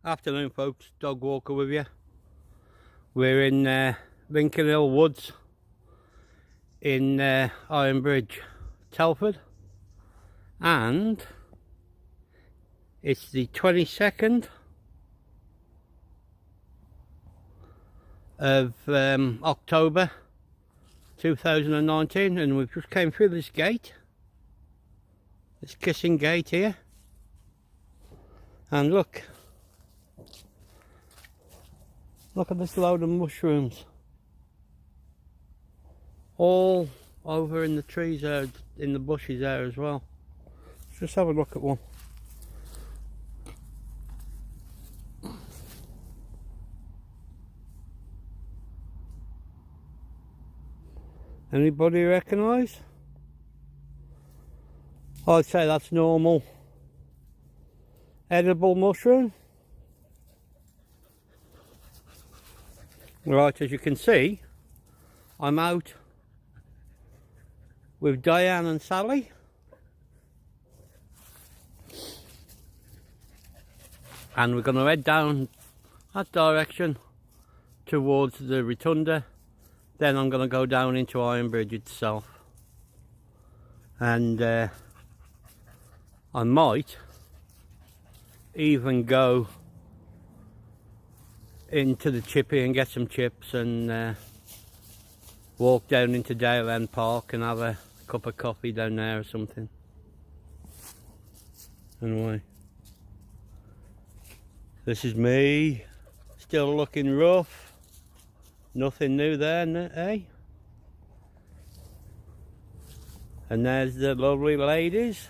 Afternoon folks, dog walker with you. We're in Lincoln Hill Woods in Ironbridge, Telford, and it's the 22nd of October 2019, and we've just came through this gate, this kissing gate here, and look at this load of mushrooms all over in the trees there, in the bushes there as well. Let's just have a look at one. Anybody recognise? I'd say that's normal edible mushroom. Right, as you can see, I'm out with Diane and Sally, and we're going to head down that direction towards the rotunda. Then I'm going to go down into Ironbridge itself, and I might even go into the chippy and get some chips and walk down into Dale End Park and have a cup of coffee down there or something. Anyway, this is me, still looking rough, nothing new there, eh? And there's the lovely ladies.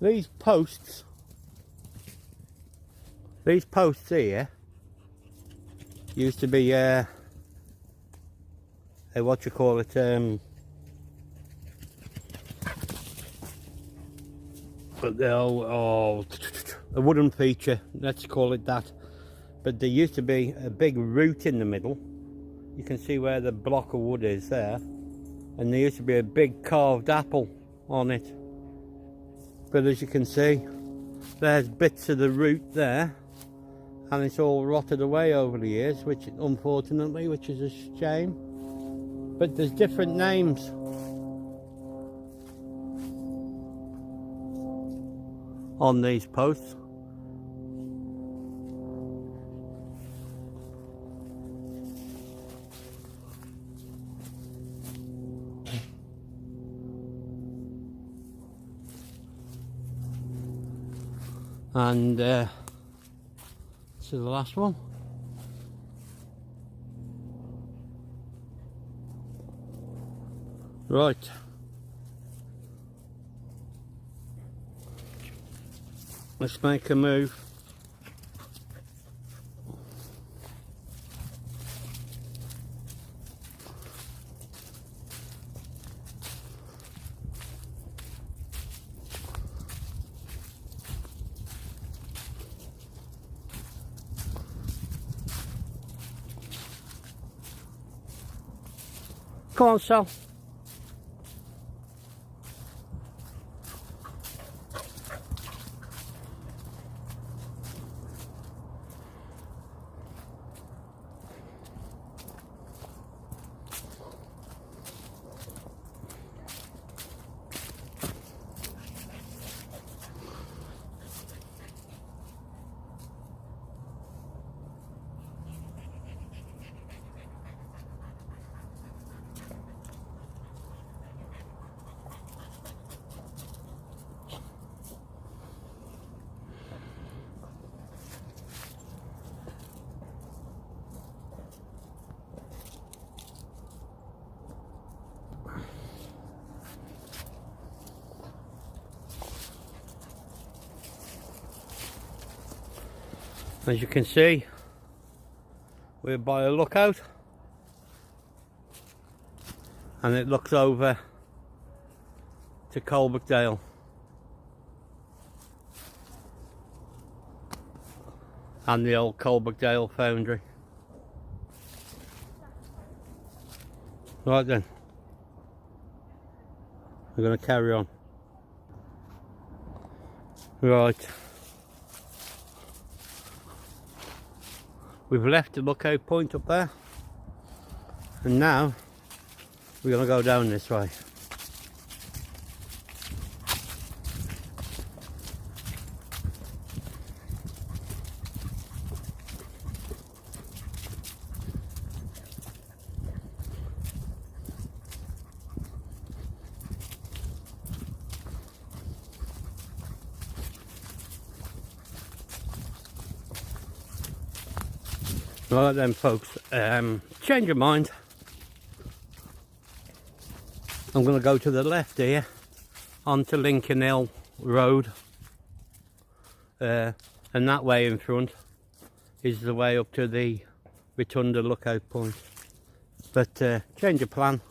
These posts here used to be what you call it, but a wooden feature, let's call it that. But there used to be a big root in the middle. You can see where the block of wood is there, and there used to be a big carved apple on it. But as you can see, there's bits of the root there, and it's all rotted away over the years, which unfortunately, which is a shame. But there's different names on these posts. And this is the last one. Right. Let's make a move. Come on, Sal. As you can see, we're by a lookout, and it looks over to Coalbrookdale. And the old Coalbrookdale foundry. Right then, we're going to carry on. Right, we've left the lookout point up there, and now we're going to go down this way. Right then folks, change your mind. I'm going to go to the left here onto Lincoln Hill Road, and that way in front is the way up to the Rotunda lookout point. But change of plan,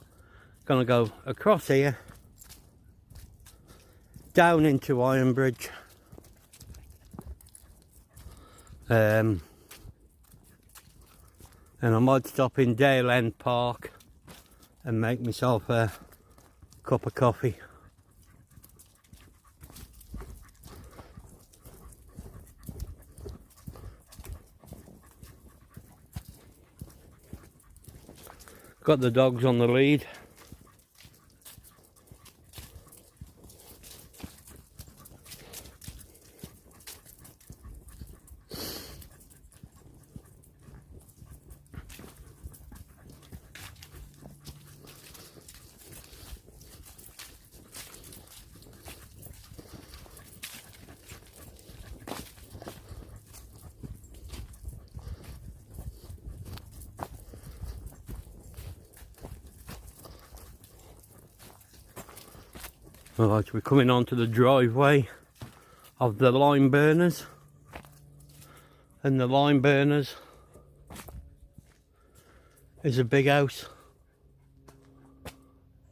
going to go across here down into Ironbridge, and I might stop in Dale End Park and make myself a cup of coffee. Got the dogs on the lead. Right, we're coming onto the driveway of the lime burners, and the lime burners is a big house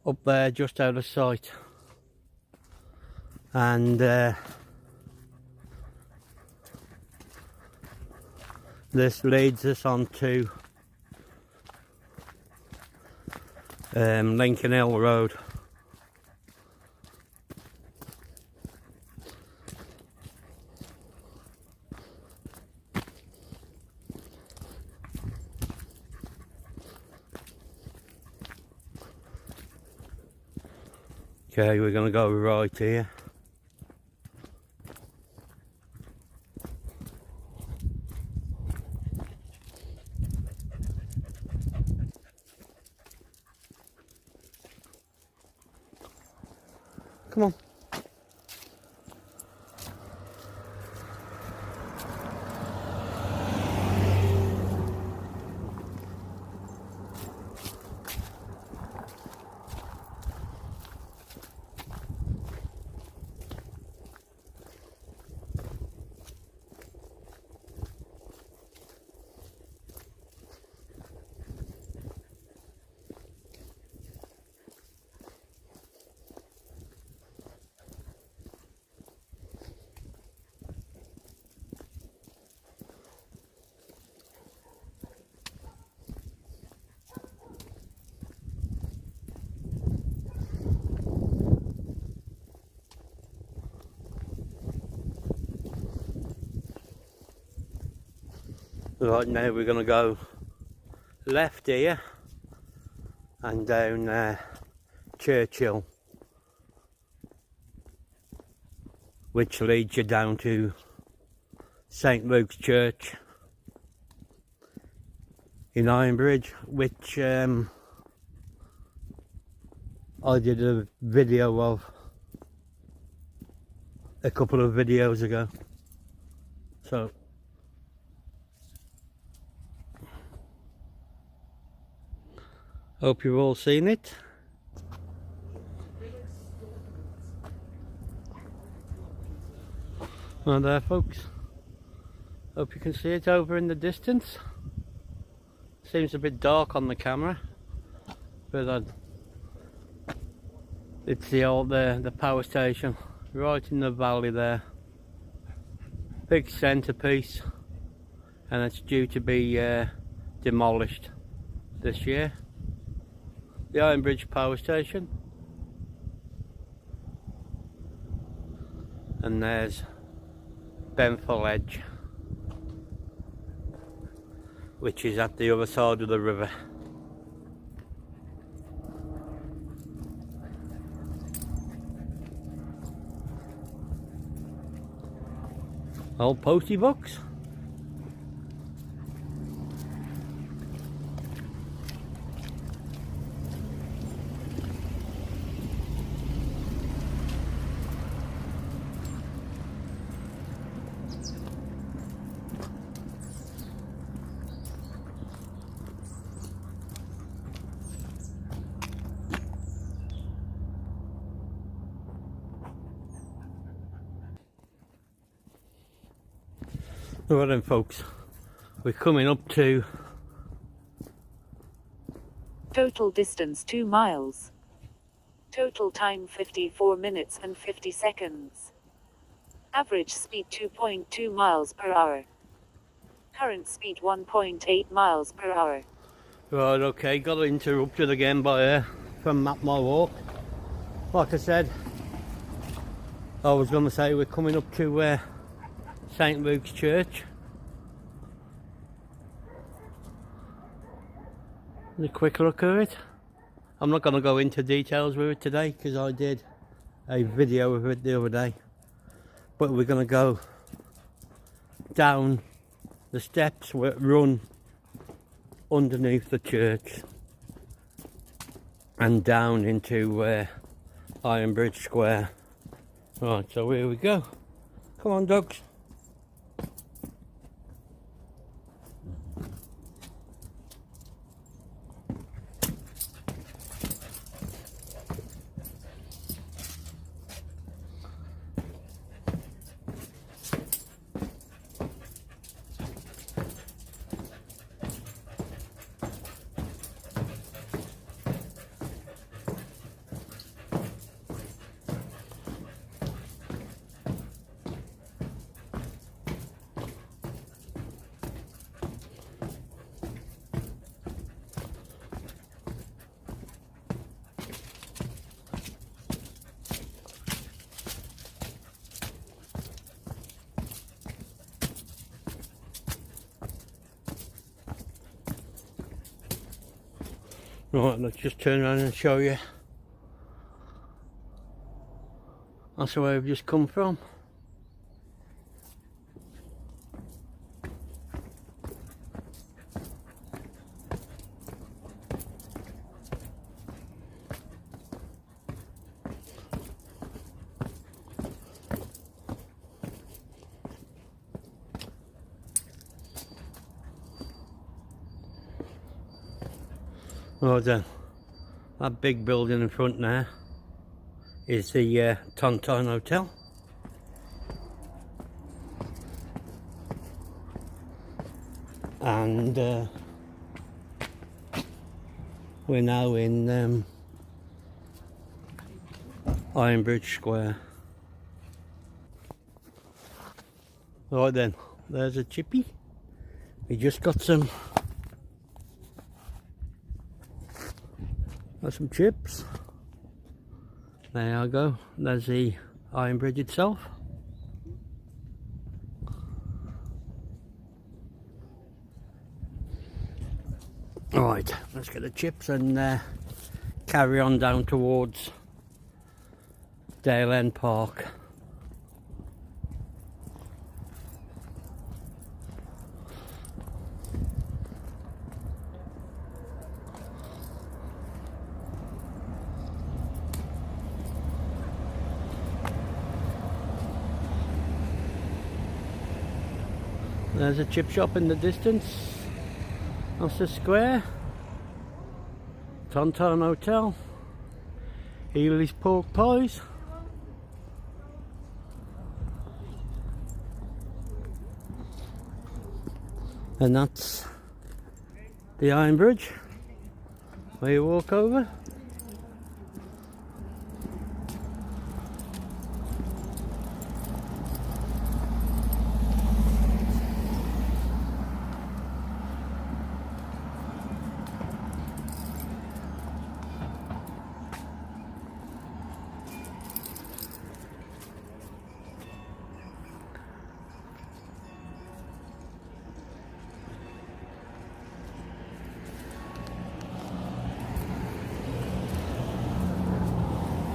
up there just out of sight, and this leads us onto Lincoln Hill Road. Okay, we're going to go right here. Come on. Right, now we're going to go left here and down Churchill, which leads you down to St Luke's Church in Ironbridge, which I did a video of a couple of videos ago. So hope you've all seen it. Well, there folks, Hope you can see it over in the distance. Seems a bit dark on the camera, but it's the old the power station right in the valley there. Big centrepiece, and it's due to be demolished this year. The Ironbridge power station, and there's Benfell Edge, which is at the other side of the river. Old postie books. Right then folks, we're coming up to total distance 2 miles, total time 54 minutes and 50 seconds, average speed 2.2 miles per hour, current speed 1.8 miles per hour. Right, okay, got interrupted again by from Map My Walk. Like I said, I was going to say we're coming up to St Luke's Church. A quick look at it. I'm not going to go into details with it today because I did a video of it the other day, but we're going to go down the steps that run underneath the church and down into Ironbridge Square. Right, so here we go. Come on, dogs. Right, let's just turn around and show you. That's where we've just come from. Right then, that big building in front there is the Tonton Hotel. And we're now in Ironbridge Square. Right then, there's a chippy. We just got some chips. There you go. There's the Ironbridge itself. Right, let's get the chips and carry on down towards Dale End Park. There's a chip shop in the distance. That's the square. Tonton Hotel. Ely's Pork Pies. And that's the Ironbridge where you walk over.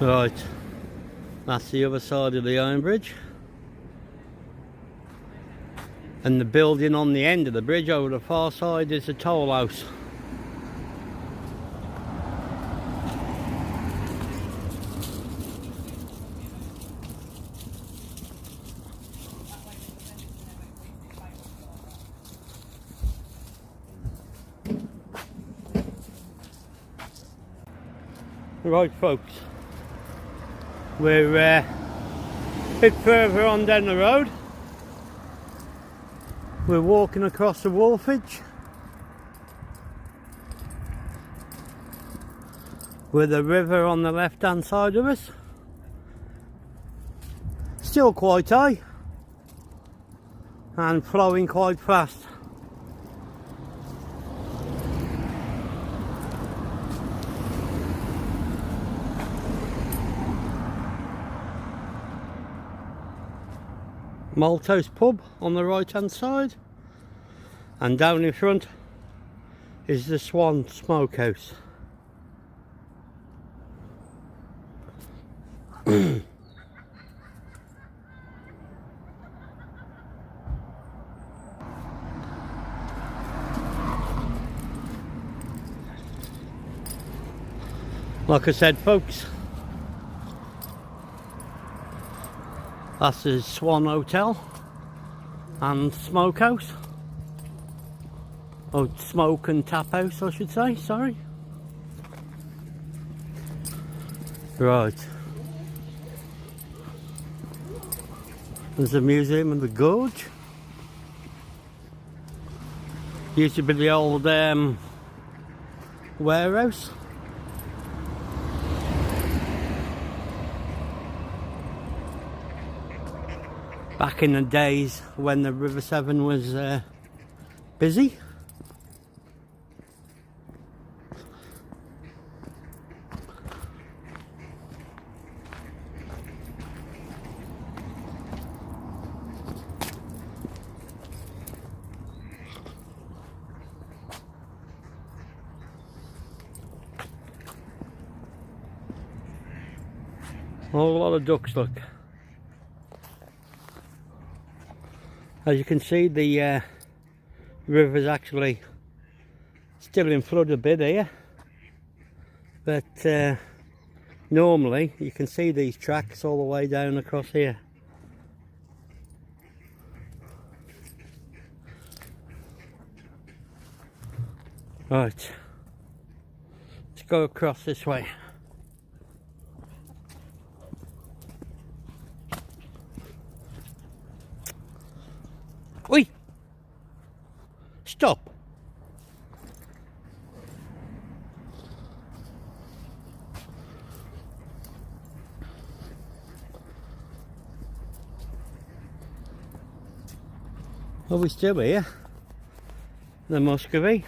Right, that's the other side of the Ironbridge, and the building on the end of the bridge over the far side is the toll house. Right folks, we're a bit further on down the road. We're walking across the wharfage with a river on the left hand side of us. Still quite high and flowing quite fast. Maltose pub on the right hand side, and down in front is the Swan Smokehouse. Like I said folks, that's the Swan Hotel and Smokehouse. Oh, Smoke and Tap House I should say, sorry. Right. There's the Museum of the Gorge. Used to be the old warehouse. Back in the days when the River Severn was busy. A whole lot of ducks, look. As you can see, the river's actually still in flood a bit here, but normally you can see these tracks all the way down across here. Right, let's go across this way. Oi! Stop! Are we still here? The Muscovy.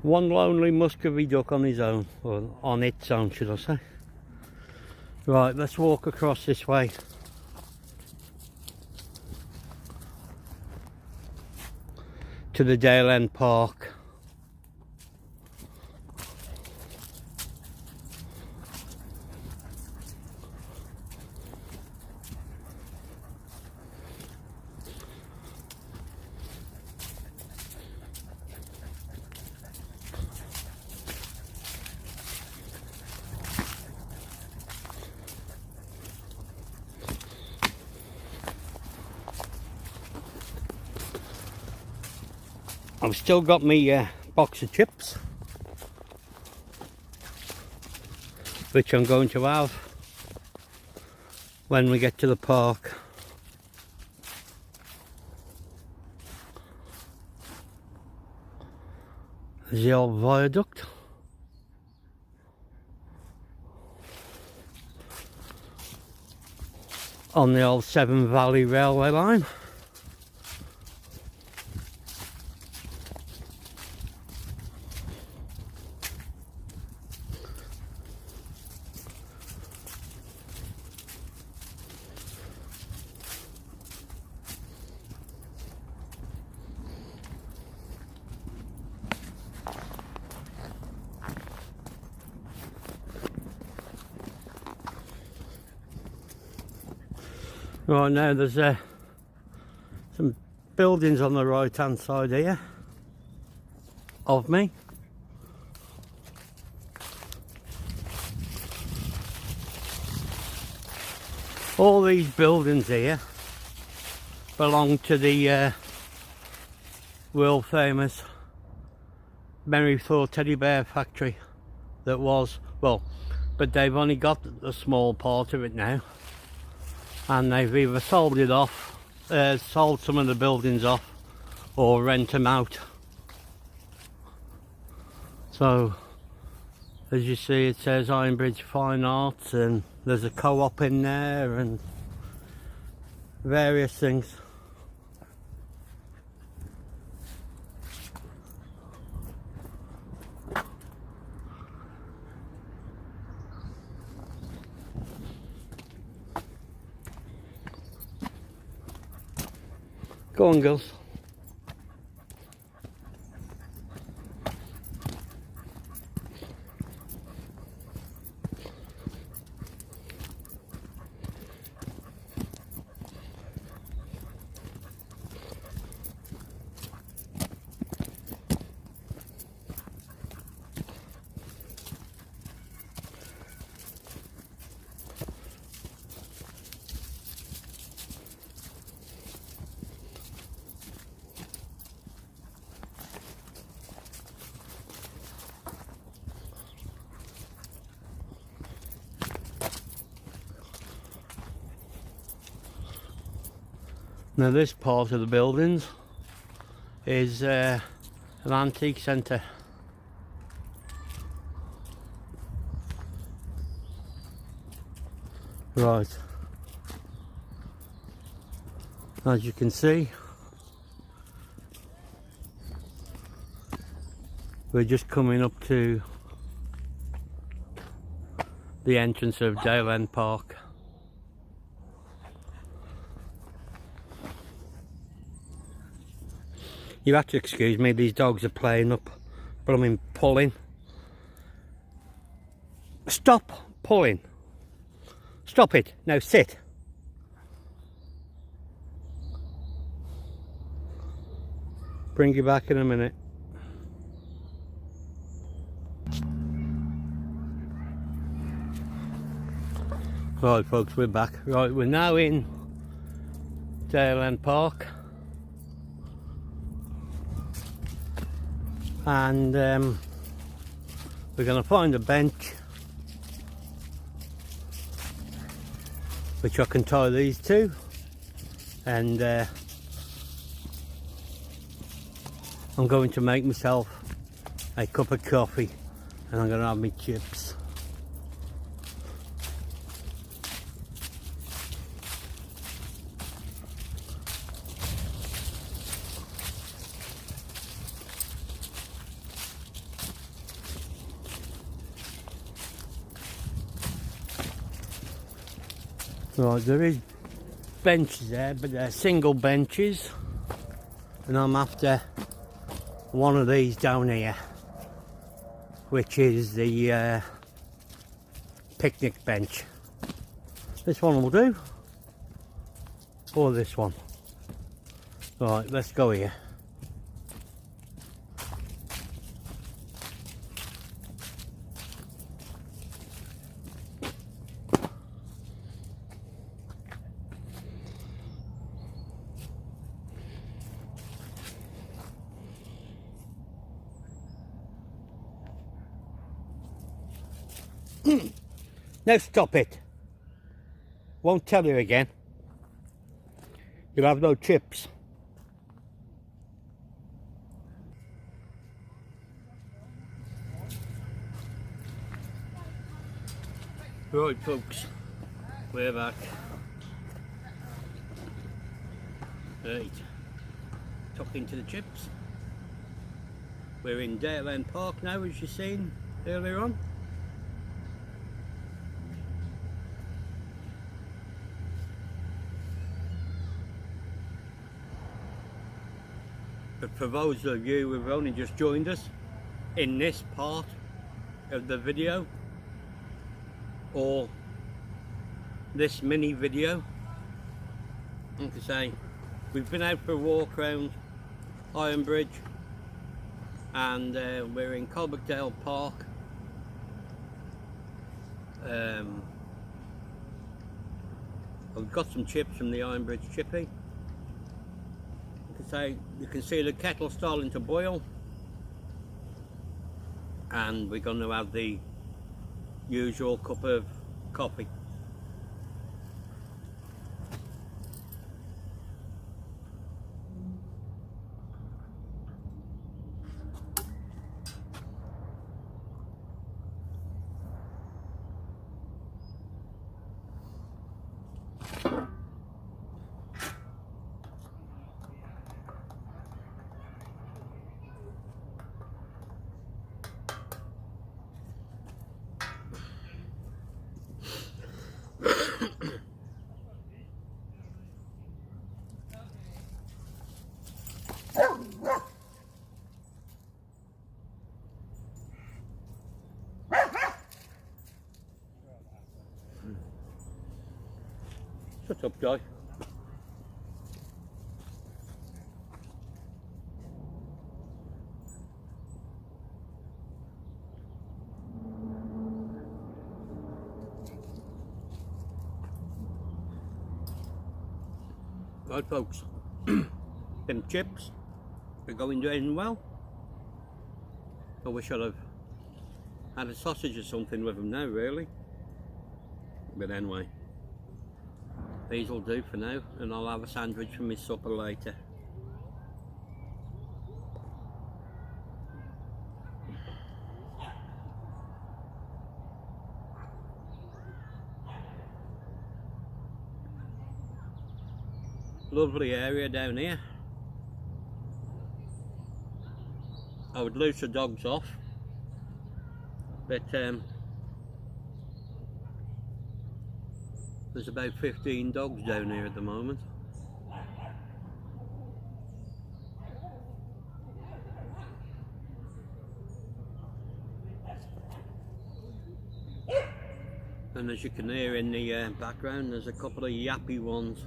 One lonely Muscovy duck on his own, or on its own should I say. Right, let's walk across this way. To the Dale End Park. I've still got me box of chips, which I'm going to have when we get to the park. There's the old viaduct. On the old Severn Valley railway line. Right, now there's some buildings on the right hand side here of me. All these buildings here belong to the world famous Merrythor teddy bear factory that was, well, but they've only got a small part of it now. And they've either sold it off, sold some of the buildings off, or rent them out. So, as you see, it says Ironbridge Fine Arts, and there's a co-op in there, and various things. Go on, girls. Now this part of the buildings is an antique centre. Right, as you can see, we're just coming up to the entrance of Dale End Park. You have to excuse me, these dogs are playing up, but I'm pulling. Stop pulling. Stop it. Now sit. Bring you back in a minute. Right folks, we're back. Right, we're now in Dale End Park. And we're going to find a bench which I can tie these to, and I'm going to make myself a cup of coffee, and I'm going to have my chips. Right, there is benches there, but they're single benches, and I'm after one of these down here, which is the picnic bench. This one will do, or this one. Right, let's go here. Now stop it. Won't tell you again. You'll have no chips. Right folks, we're back. Right, tucked into the chips. We're in Dale End Park now, as you've seen earlier on. But for those of you who've only just joined us in this part of the video, or this mini video, like I say, we've been out for a walk around Ironbridge, and we're in Coalbrookdale Park. I've got some chips from the Ironbridge chippy. Like I say, you can see the kettle starting to boil, and we're going to have the usual cup of coffee. Shut up, Joy. Right folks, them chips are going down well. I wish I'd have had a sausage or something with them now really, but anyway, these will do for now, and I'll have a sandwich for my supper later. Lovely area down here. I would loose the dogs off, but there's about 15 dogs down here at the moment. And as you can hear in the background, there's a couple of yappy ones.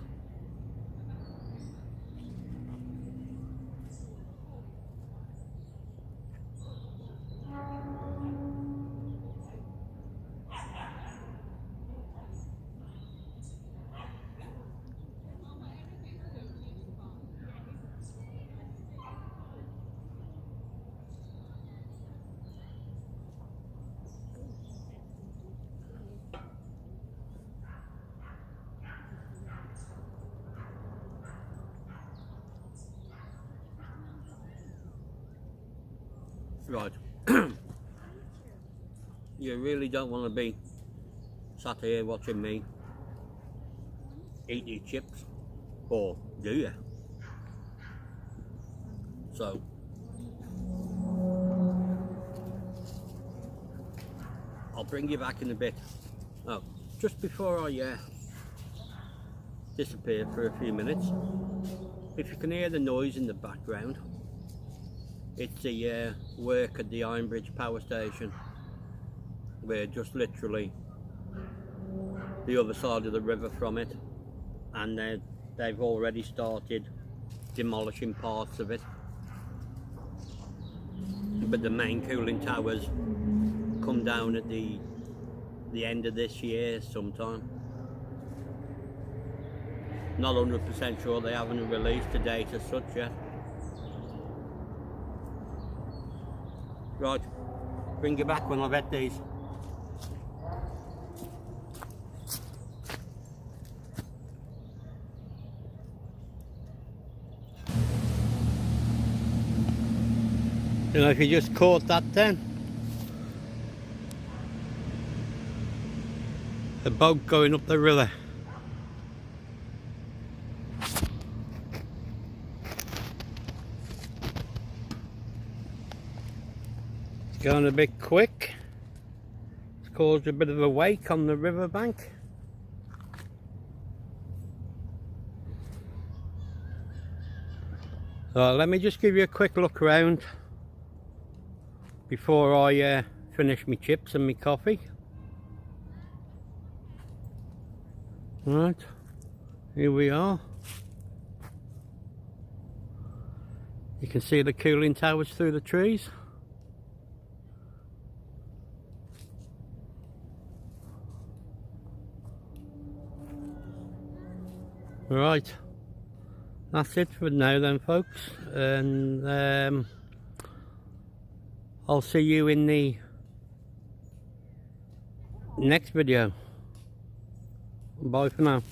Right, you really don't want to be sat here watching me eat these chips, or do you? So, I'll bring you back in a bit. Oh, just before I disappear for a few minutes, if you can hear the noise in the background, it's the work at the Ironbridge power station. We're just literally the other side of the river from it, and they've already started demolishing parts of it. But the main cooling towers come down at the end of this year sometime. Not 100% sure, they haven't released a date as such yet. Right, bring you back when I've had these. You know, if you just caught that then. A boat going up the river. It's going a bit quick. It's caused a bit of a wake on the riverbank. So let me just give you a quick look around before I finish my chips and my coffee. Right, here we are. You can see the cooling towers through the trees. Right, that's it for now then, folks, and I'll see you in the next video. Bye for now.